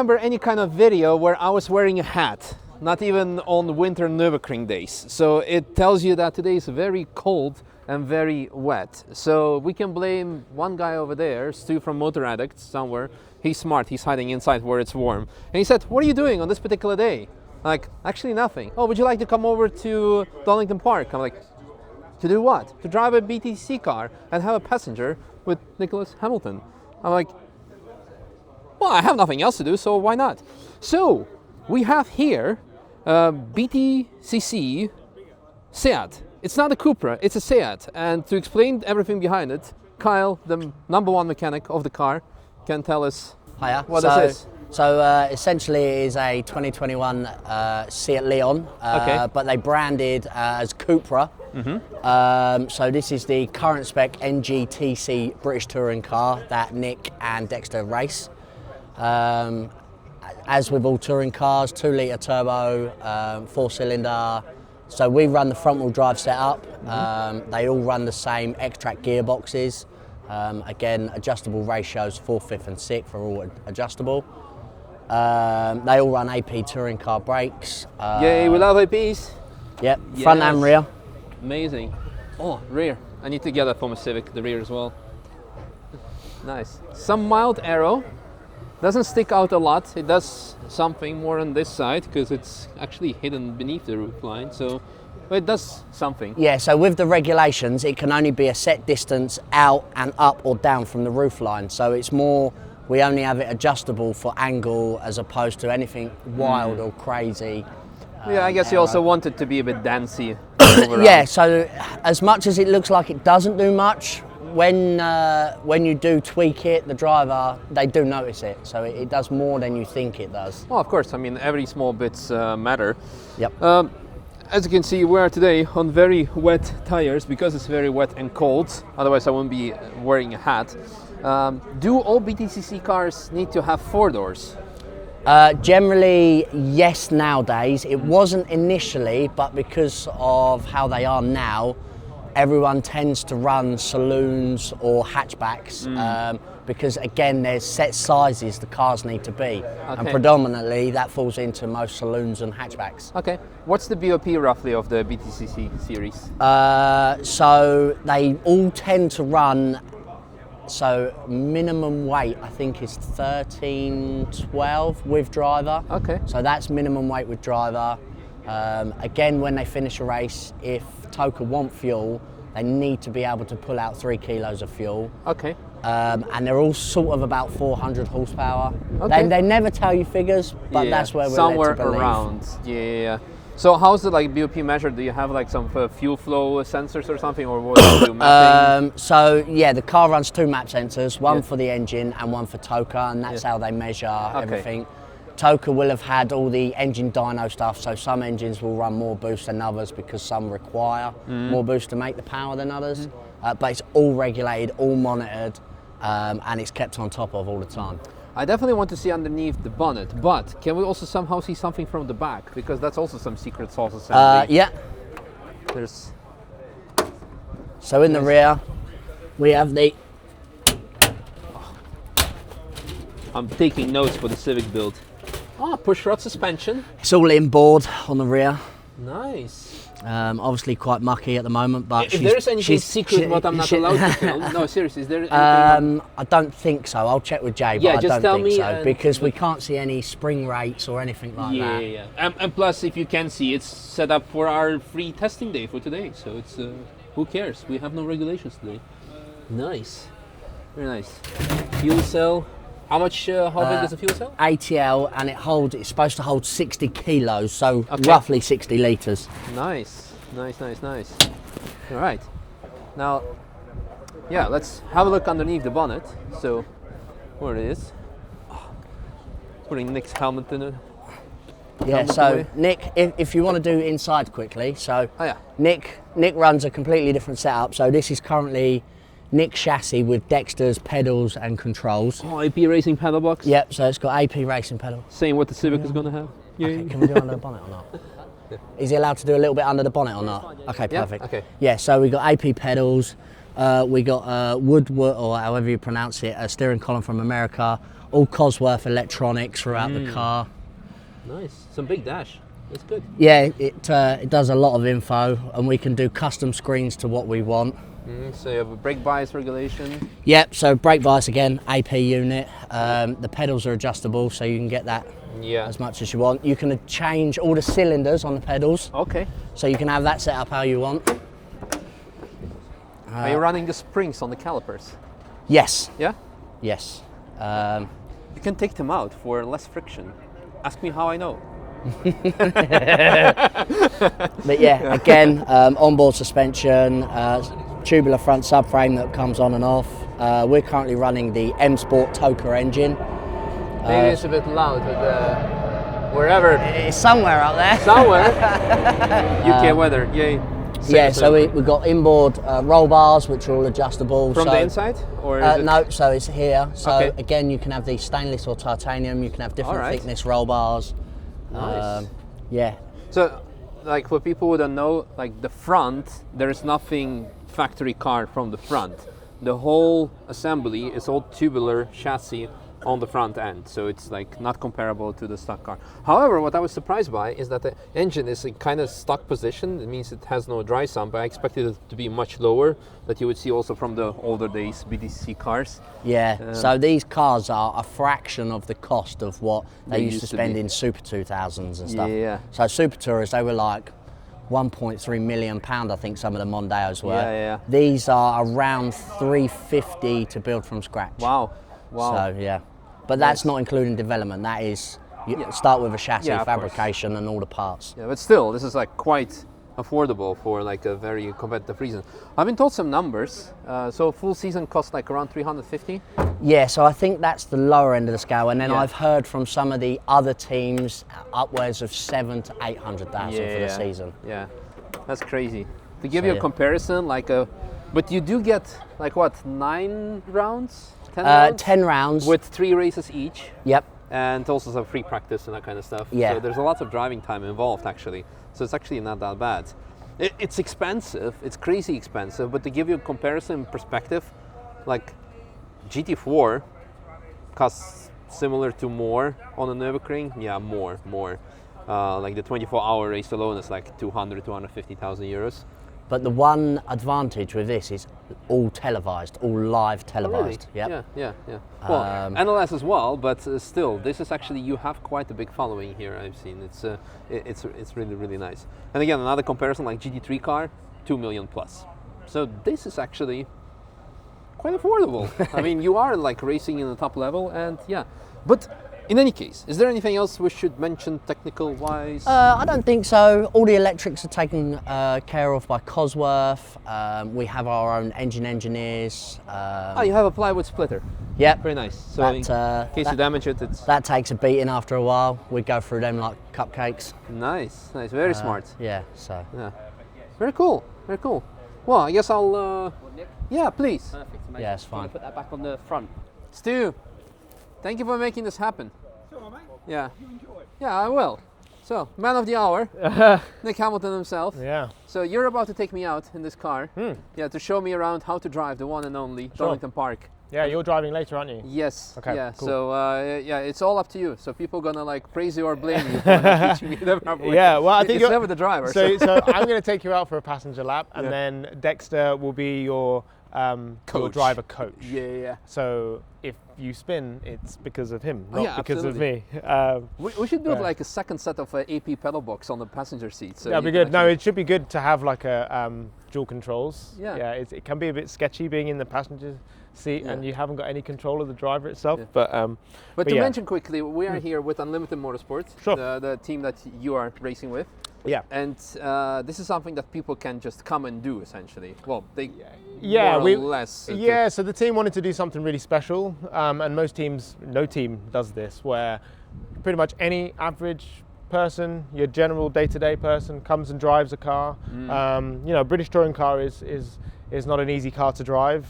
remember any kind of video where I was wearing a hat, not even on winter Nürburgring days. So it tells you that today is very cold and very wet. So we can blame one guy over there, Stu from Motor Addict, somewhere. He's smart, he's hiding inside where it's warm. And he said, what are you doing on this particular day? Like, actually nothing. Oh, would you like to come over to Donington Park? I'm like, to do what? To drive a BTCC car and have a passenger with Nic Hamilton. I'm like, well, I have nothing else to do, so why not? So, we have here BTCC Seat. It's not a Cupra, it's a Seat. And to explain everything behind it, Kyle, the #1 mechanic of the car, can tell us what this is. So essentially it is a 2021 Seat Leon, but they branded as Cupra. So this is the current spec NGTC British touring car that Nick and Dexter race. As with all touring cars, 2-litre turbo, 4-cylinder. So we run the front-wheel drive setup. They all run the same X-Track gearboxes. Again, adjustable ratios, 4th, 5th and 6th are all adjustable. They all run AP touring car brakes. Yay, we love APs. Yep, front and rear. Amazing. Oh, rear. I need to get that from a Civic, the rear as well. Nice. Some mild aero. Doesn't stick out a lot. It does something more on this side because it's actually hidden beneath the roof line. So it does something. Yeah, so with the regulations, it can only be a set distance out and up or down from the roof line. So it's more, we only have it adjustable for angle as opposed to anything wild or crazy. Yeah, I guess you also want it to be a bit dancey. Yeah, so as much as it looks like it doesn't do much, when you do tweak it, the driver, they do notice it. So it does more than you think it does. Well, of course, I mean, every small bits matter. Yep. As you can see, we are today on very wet tires because it's very wet and cold. Otherwise, I wouldn't be wearing a hat. Do all BTCC cars need to have 4 doors? Generally, yes, nowadays. It wasn't initially, but because of how they are now, everyone tends to run saloons or hatchbacks because, again, there's set sizes the cars need to be. And predominantly, that falls into most saloons and hatchbacks. Okay. What's the BOP roughly of the BTCC series? So they all tend to run, so minimum weight I think is 1312 with driver. Okay. So that's minimum weight with driver. Again, when they finish a race, if Toka want fuel, they need to be able to pull out 3 kilos of fuel. Okay. And they're all sort of about 400 horsepower. Okay. They never tell you figures, but that's where we're somewhere led to believe. around. Yeah. So how's it like BOP measured? Do you have like some fuel flow sensors or something, or what do you do? Mapping? So yeah, the car runs 2 map sensors, one for the engine and one for Toka, and that's how they measure everything. Toka will have had all the engine dyno stuff, so some engines will run more boost than others because some require more boost to make the power than others. But it's all regulated, all monitored, and it's kept on top of all the time. I definitely want to see underneath the bonnet, but can we also somehow see something from the back? Because that's also some secret sauce assembly. Yeah. There's. So in the rear, we have the. I'm taking notes for the Civic build. Ah, push rod suspension. It's all inboard on the rear. Nice. Obviously quite mucky at the moment, but if there's anything secret what I'm not allowed to film, no, seriously, is there anything? I don't think so. I'll check with Jay, but I don't think so because we can't see any spring rates or anything like that. Yeah. And plus, if you can see, it's set up for our free testing day for today, so it's who cares? We have no regulations today. Nice, very nice. Fuel cell. How much? How big is the fuel cell? ATL, and it's supposed to hold 60 kilos, so roughly 60 litres. Nice. All right. Now, yeah, let's have a look underneath the bonnet. So, where it is. Putting Nick's helmet in it. Yeah, so Nick, if you want to do inside quickly, so Nick runs a completely different setup. So this is currently Nick's chassis with Dexter's pedals and controls. Oh, AP racing pedal box? Yep, so it's got AP racing pedal. Same what the Civic is going to have? Okay, can we do under the bonnet or not? Is he allowed to do a little bit under the bonnet or not? Okay, perfect. Okay. Yeah, so we got AP pedals, we got wood, or however you pronounce it, a steering column from America. all Cosworth electronics throughout the car. Nice. Some big dash. That's good. Yeah, it does a lot of info, and we can do custom screens to what we want. So you have a brake bias regulation. Yep, so brake bias again, AP unit. The pedals are adjustable, so you can get that as much as you want. You can change all the cylinders on the pedals. Okay. So you can have that set up how you want. Are you running the springs on the calipers? Yes. Yeah? Yes. You can take them out for less friction. Ask me how I know. But yeah, again, onboard suspension, tubular front subframe that comes on and off. We're currently running the M Sport Toka engine. Maybe it's a bit loud, but wherever. It's somewhere out there. Somewhere. UK weather, yay. So we've got inboard roll bars, which are all adjustable. From the inside? Or is it... No, so it's here. So again, you can have these stainless or titanium. You can have different thickness roll bars. Nice. Yeah. So, like for people who don't know, like the front, there is nothing factory car from the front. The whole assembly is all tubular chassis on the front end, so it's like not comparable to the stock car. However, what I was surprised by is that the engine is in kind of stock position. It means it has no dry sump, but I expected it to be much lower, that you would see also from the older days BTCC cars. Yeah, so these cars are a fraction of the cost of what they used to spend in Super 2000s and stuff. Yeah. So Super Tourers, they were like £1.3 million, I think some of the Mondeos were. Yeah. These are around $350 to build from scratch. Wow. So yeah, but that's not including development. That is, you start with a chassis, fabrication, and all the parts. Yeah, but still, this is like quite affordable for like a very competitive reason. I've been told some numbers. So full season costs like around 350. Yeah, so I think that's the lower end of the scale, and then I've heard from some of the other teams upwards of 700,000 to 800,000 for the season. Yeah, that's crazy. To give you a comparison, but you do get like what, 9 rounds? 10 rounds? 10 rounds. With 3 races each. Yep. And also some free practice and that kind of stuff. Yeah. So there's a lot of driving time involved actually. So it's actually not that bad. It's expensive, it's crazy expensive, but to give you a comparison perspective, like GT4 costs similar to more on a Nürburgring. Yeah, more. Like the 24-hour race alone is like 250,000 euros. But the one advantage with this is all televised, all live televised. Oh, really? Yep. Yeah. Well, NLS as well, but still, this is actually, you have quite a big following here. I've seen it's really, really nice. And again, another comparison, like GT3 car, 2 million plus. So this is actually quite affordable. I mean, you are like racing in the top level, and yeah. But in any case, is there anything else we should mention technical-wise? I don't think so. All the electrics are taken care of by Cosworth. We have our own engine engineers. You have a plywood splitter. Yep. Very nice. So in case you damage it, that takes a beating after a while. We go through them like cupcakes. Nice. Very smart. Yeah, so. Yeah. Very cool. Well, I guess I'll... Yeah, please. Perfect, mate. Yeah, it's fine. Put that back on the front. Stu, thank you for making this happen. Sure, mate. Yeah. You enjoy it. Yeah, I will. So, man of the hour, Nic Hamilton himself. Yeah. So you're about to take me out in this car. Yeah, to show me around how to drive the one and only Donington Park. Yeah, you're driving later, aren't you? Yes. Okay, yeah. cool. So yeah, it's all up to you. So people gonna like praise you or blame you for teaching me the proper way. Yeah. Well, I think it's never the driver. So I'm going to take you out for a passenger lap, and then Dexter will be your driver coach. Yeah. So if you spin, it's because of him, not yeah, because absolutely. of me. We should build like a second set of AP pedal box on the passenger seat. So that'd be good. No, it should be good to have like a dual controls. Yeah. It can be a bit sketchy being in the passenger seat and you haven't got any control of the driver itself. Yeah. But to mention quickly, we are here with Unlimited Motorsports, sure. the team that you are racing with. Yeah. And this is something that people can just come and do essentially. Well, they more or less. Yeah, so the team wanted to do something really special, and most teams, no team does this, where pretty much any average person, your general day-to-day person, comes and drives a car. You know, a British touring car is is not an easy car to drive.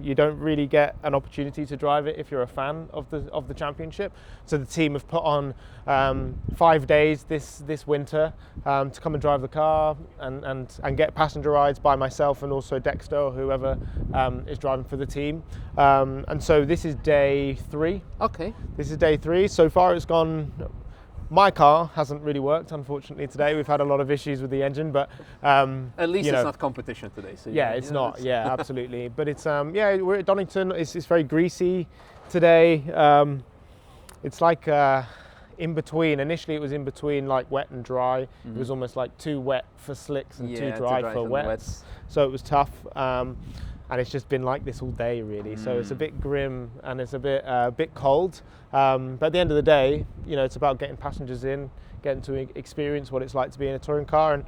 You don't really get an opportunity to drive it if you're a fan of the championship. So the team have put on 5 days this winter to come and drive the car and get passenger rides by myself and also Dexter or whoever is driving for the team. And so this is day 3. Okay. This is day 3. So far it's gone. My car hasn't really worked, unfortunately, today. We've had a lot of issues with the engine, but at least it's not competition today. So yeah, it's not. Yeah, absolutely. But it's yeah, we're at Donington. It's very greasy today. It's like in between. Initially, it was in between, like wet and dry. It was almost like too wet for slicks and too dry for wets. So it was tough. And it's just been like this all day, really. So it's a bit grim and it's a bit cold. But at the end of the day, it's about getting passengers in, getting to experience what it's like to be in a touring car, and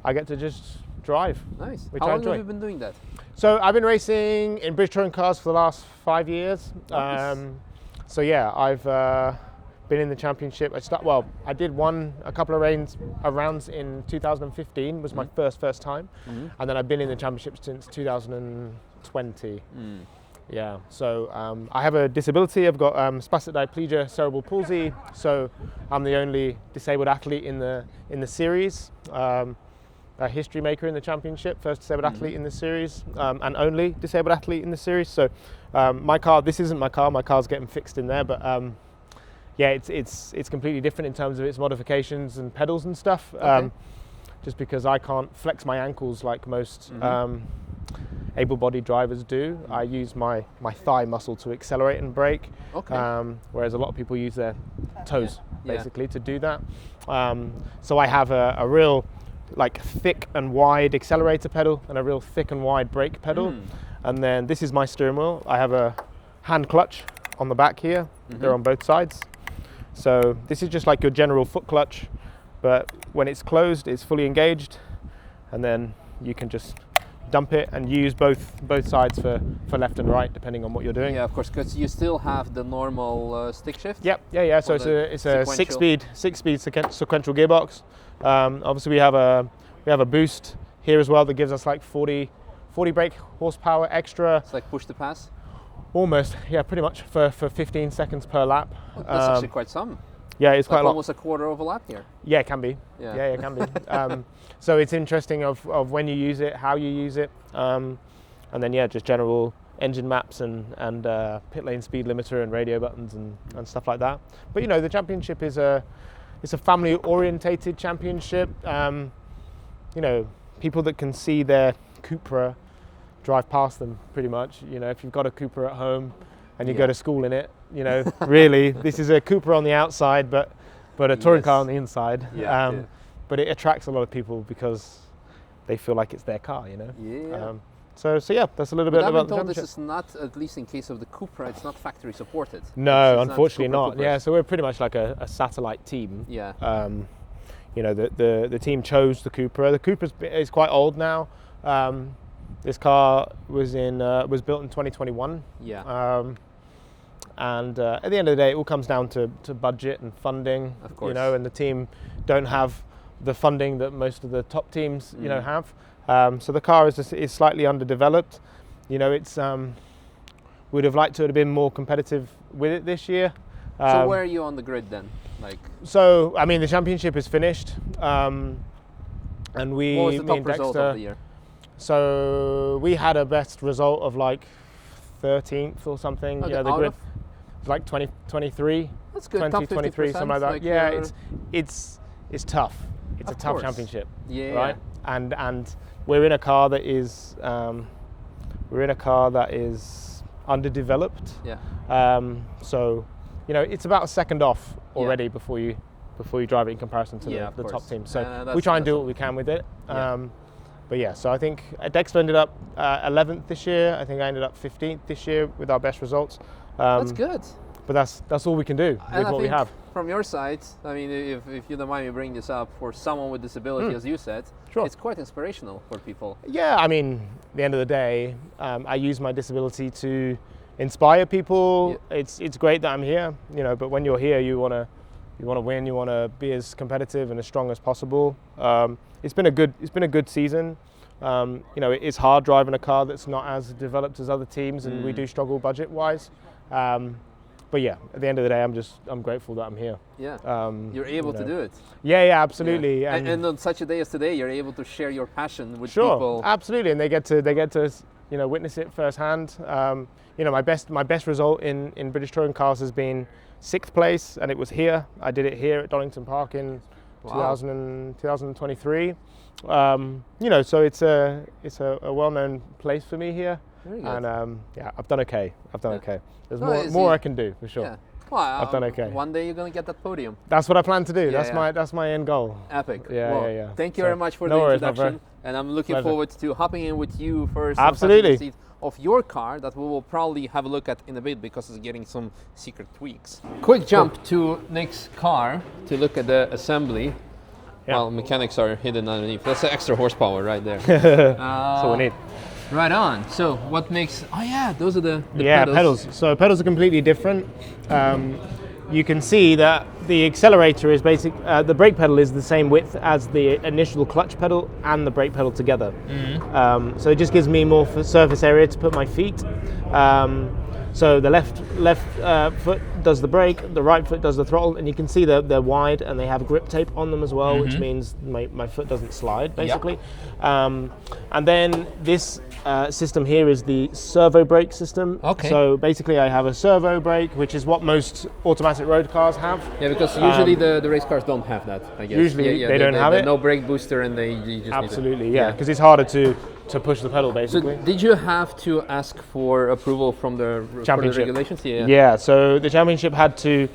I get to just drive. Nice. Which How I long enjoy. have you been doing that? So I've been racing in British touring cars for the last 5 years. Nice. So yeah, I've been in the championship. I did a couple of rounds in 2015. Was my first time, and then I've been in the championship since 2020. Yeah. So I have a disability. I've got spastic diplegia, cerebral palsy. So I'm the only disabled athlete in the series. A history maker in the championship, first disabled athlete in the series, and only disabled athlete in the series. So my car. This isn't my car. My car's getting fixed in there, but. Yeah, it's completely different in terms of its modifications and pedals and stuff. Okay. Just because I can't flex my ankles like most able-bodied drivers do. I use my thigh muscle to accelerate and brake. Okay. Whereas a lot of people use their toes basically to do that. So I have a real thick and wide accelerator pedal and a real thick and wide brake pedal. And then this is my steering wheel. I have a hand clutch on the back here. They're on both sides. So this is just like your general foot clutch, but when it's closed, it's fully engaged, and then you can just dump it and use both sides for left and right, depending on what you're doing. Yeah, of course, because you still have the normal stick shift. Yep. Yeah. So it's a six-speed sequential gearbox. Obviously, we have a boost here as well that gives us like 40 brake horsepower extra. It's like push to pass. Almost, yeah, pretty much for 15 seconds per lap. Oh, that's actually quite some. Yeah, it's quite a lot. Almost a quarter of a lap here. Yeah, it can be. Yeah, it can be. So it's interesting of when you use it, how you use it, and then just general engine maps and pit lane speed limiter and radio buttons and stuff like that. But the championship is a family orientated championship. People that can see their Cupra drive past them pretty much. If you've got a Cupra at home and you go to school in it, really this is a Cupra on the outside but a touring car on the inside. But it attracts a lot of people because they feel like it's their car. So yeah, that's a little bit about the championship. This is not, at least in case of the Cupra, it's not factory supported. No, unfortunately not. Yeah, so we're pretty much like a satellite team. Yeah. The team chose the Cupra. The Cupra is quite old now. This car was built in 2021. Yeah. And at the end of the day, it all comes down to budget and funding. Of course. And the team don't have the funding that most of the top teams, have. So the car is slightly underdeveloped. It's we'd have liked to have been more competitive with it this year. So where are you on the grid then? So I mean, the championship is finished, and what was the top result of the year? So we had a best result of like 13th or something. Okay, the grid was like 23. That's good. 20, 23, something like that. Yeah, it's tough. It's a tough championship. Yeah. Right. And we're in a car that is underdeveloped. Yeah. So it's about a second off already before you drive it in comparison to the top team. So we try and do what we can with it. But yeah, so I think Dexter ended up 11th this year. I think I ended up 15th this year with our best results. That's good. But that's all we can do with what we have. From your side, I mean, if you don't mind me bringing this up, for someone with disability, as you said, sure. It's quite inspirational for people. Yeah, I mean, at the end of the day, I use my disability to inspire people. Yeah. It's great that I'm here, but when you're here, you want to win. You want to be as competitive and as strong as possible. It's been a good season. You know, it is hard driving a car that's not as developed as other teams, and we do struggle budget-wise. But yeah, at the end of the day, I'm grateful that I'm here. Yeah, you're able to do it. Yeah, absolutely. Yeah. And on such a day as today, you're able to share your passion with sure, people. Absolutely, and they get to you know, witness it firsthand. You know, my best result in British touring cars has been 6th place, and it was here. I did it here at Donington Park in 2023. You know, so it's a well-known place for me here. Very good. And yeah, I've done okay. Okay. There's more I can do for sure. Yeah. Well, I've done okay. One day you're gonna get that podium. That's what I plan to do. Yeah, That's my end goal. Epic. Yeah, well, yeah. Thank you very much for the introduction, and I'm looking forward to hopping in with you first. Absolutely. On the seat of your car that we will probably have a look at in a bit because it's getting some secret tweaks. Quick jump to Nic's car to look at the assembly. Yeah. Well, mechanics are hidden underneath. That's the extra horsepower right there. That's what we need. Right on. So what makes? Oh yeah, those are the pedals. So pedals are completely different. You can see that the accelerator is the brake pedal is the same width as the initial clutch pedal and the brake pedal together. So it just gives me more surface area to put my feet. So the left foot does the brake, the right foot does the throttle, and you can see that they're wide and they have grip tape on them as well, which means my foot doesn't slide, basically. And then this system here is the servo brake system. Okay. So basically I have a servo brake, which is what most automatic road cars have. Yeah, because usually the race cars don't have that, I guess. Usually they don't have it. No brake booster, and you just absolutely, need yeah, because it's harder to push the pedal, basically. So did you have to ask for approval from the championship regulations? Yeah, so the championship had to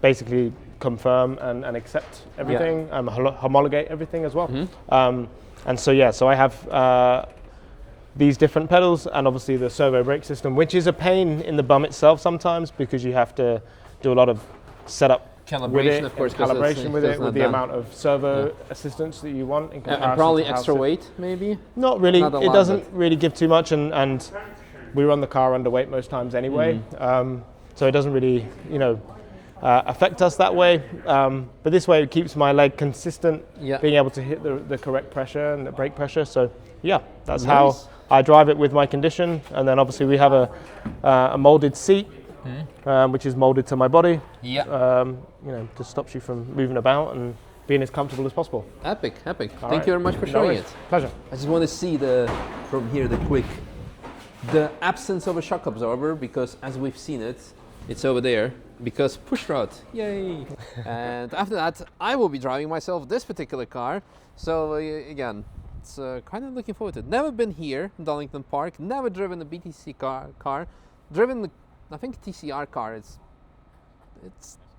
basically confirm and accept everything, homologate everything as well. And so yeah, so I have these different pedals and obviously the servo brake system, which is a pain in the bum itself sometimes because you have to do a lot of setup calibration, of course, calibration with it, with the amount of servo assistance that you want in comparison. And probably to extra weight, maybe? Not really. Not a it lot, doesn't really give too much, and we run the car underweight most times anyway, so it doesn't really, you know, affect us that way. But this way it keeps my leg consistent, being able to hit the correct pressure and the brake pressure. So yeah, that's how I drive it with my condition. And then obviously we have a molded seat, which is molded to my body. You know, just stops you from moving about and being as comfortable as possible. Epic. Thank you very much for showing it. Pleasure. I just want to see from here the absence of a shock absorber, because as we've seen it's over there, because push rod, yay. And after that I will be driving myself this particular car, so again, it's kind of looking forward to it. Never been here in Donington Park, never driven a BTCC car, driven I think TCR car, it's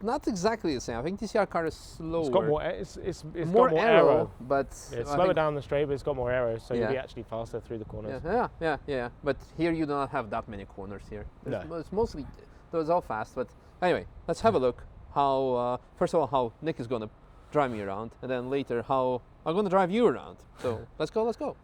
not exactly the same. I think TCR car is slower. It's got more. It's more got more aero, but it's slower down the straight, but it's got more aero, so you'll be actually faster through the corners. Yeah. But here you do not have that many corners here. It's mostly those all fast. But anyway, let's have a look. How first of all how Nic is going to drive me around, and then later how I'm going to drive you around. So let's go.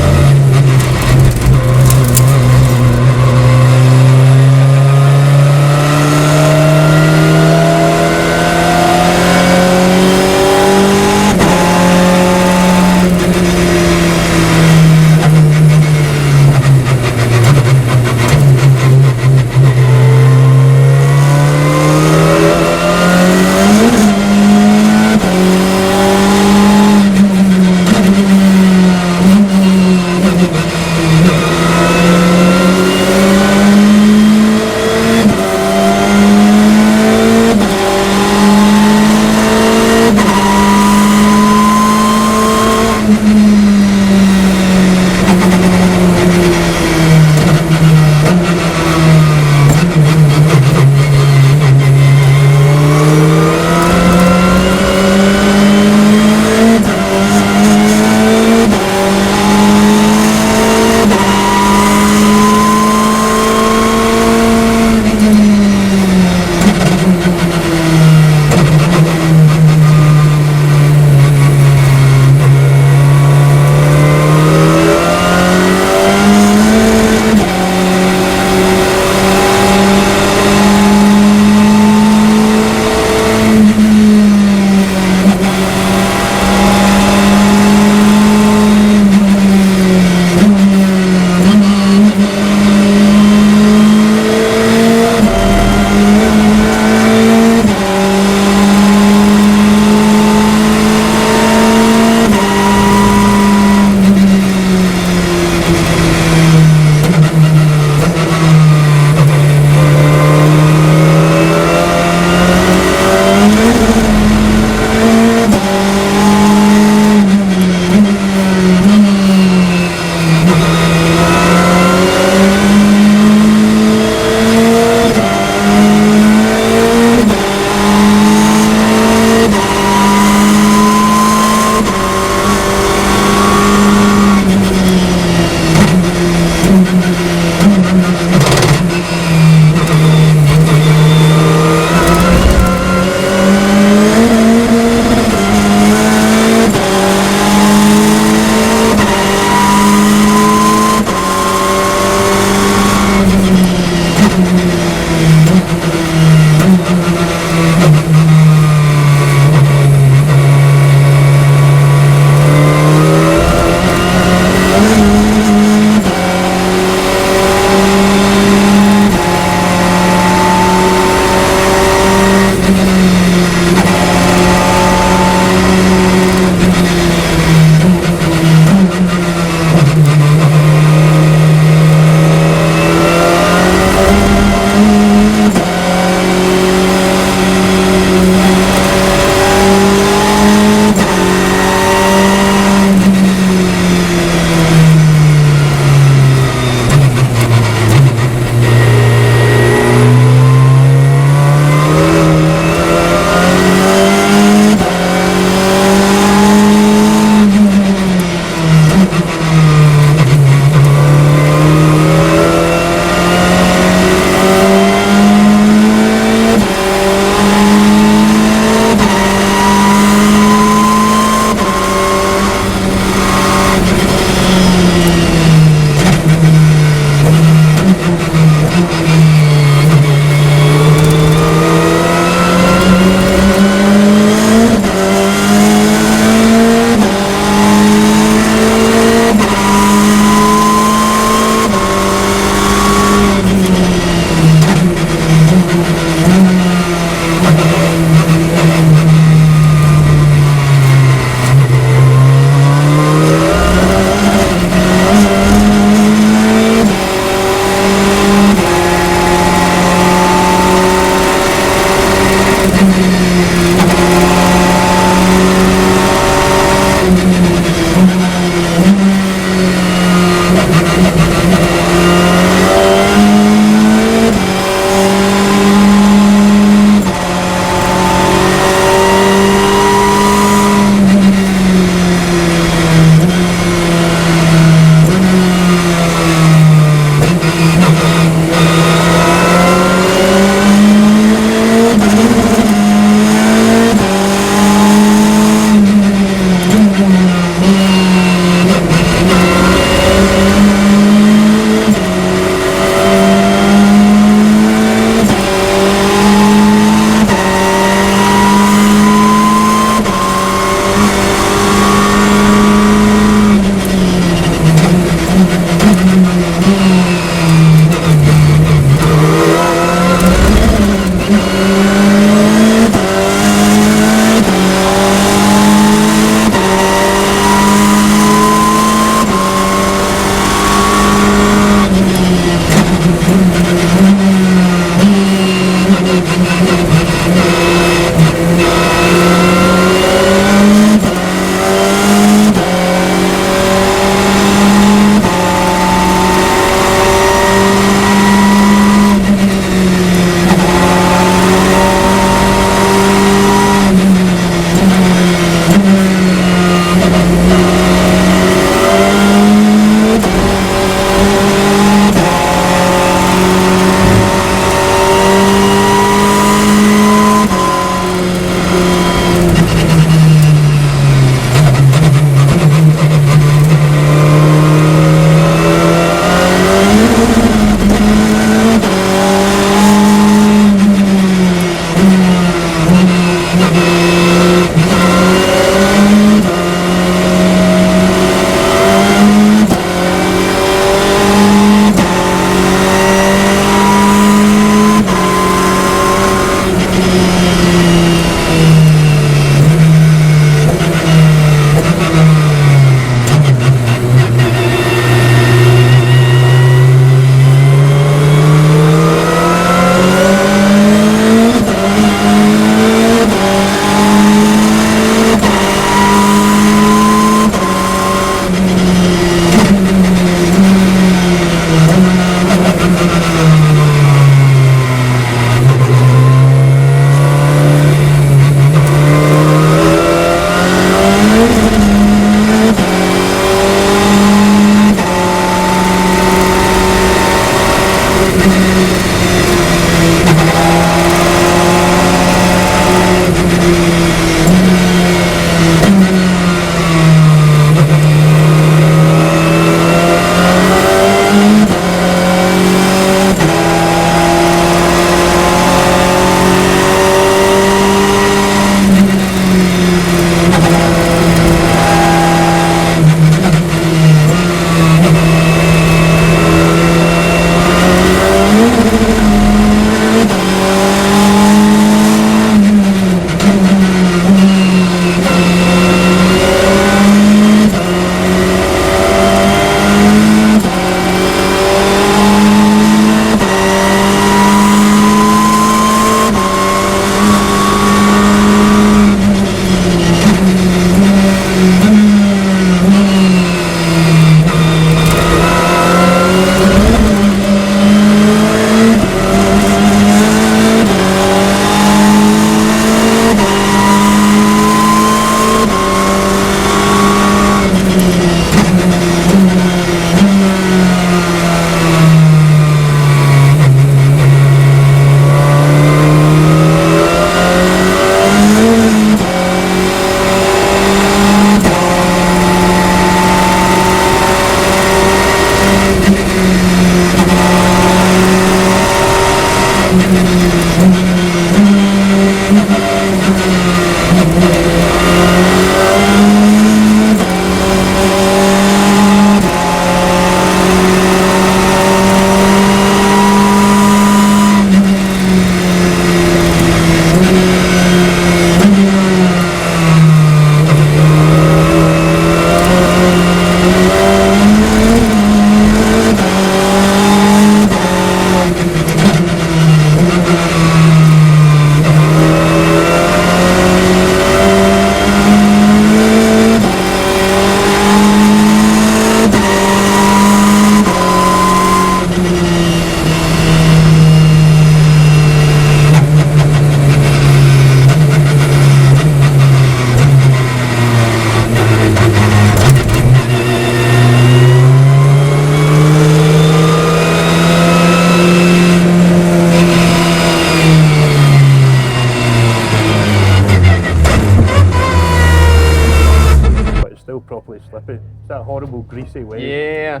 Properly slippy. It's that horrible greasy way. Yeah.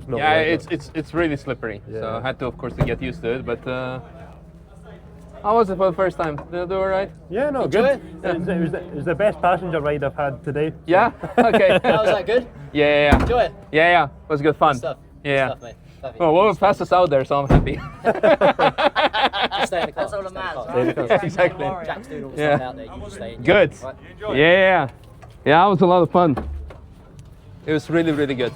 Not Yeah, like it's really slippery. Yeah. So I had to, of course, to get used to it. But how was it for the first time? Did it do all right? Yeah, no, Enjoy good. it? It was the best passenger ride I've had today. Yeah. Okay. How was that good? Yeah. Enjoy it. Yeah. It was good fun. Good stuff. Yeah. Good stuff, mate. Love it. Oh, well, it passed us out there, so I'm happy. Just stay in the car. That's all that matters, right? Yeah, exactly. Jack's doing all the Yeah. stuff out there. You just stay in. Good. Right? Yeah. Yeah, it was a lot of fun. It was really, really good.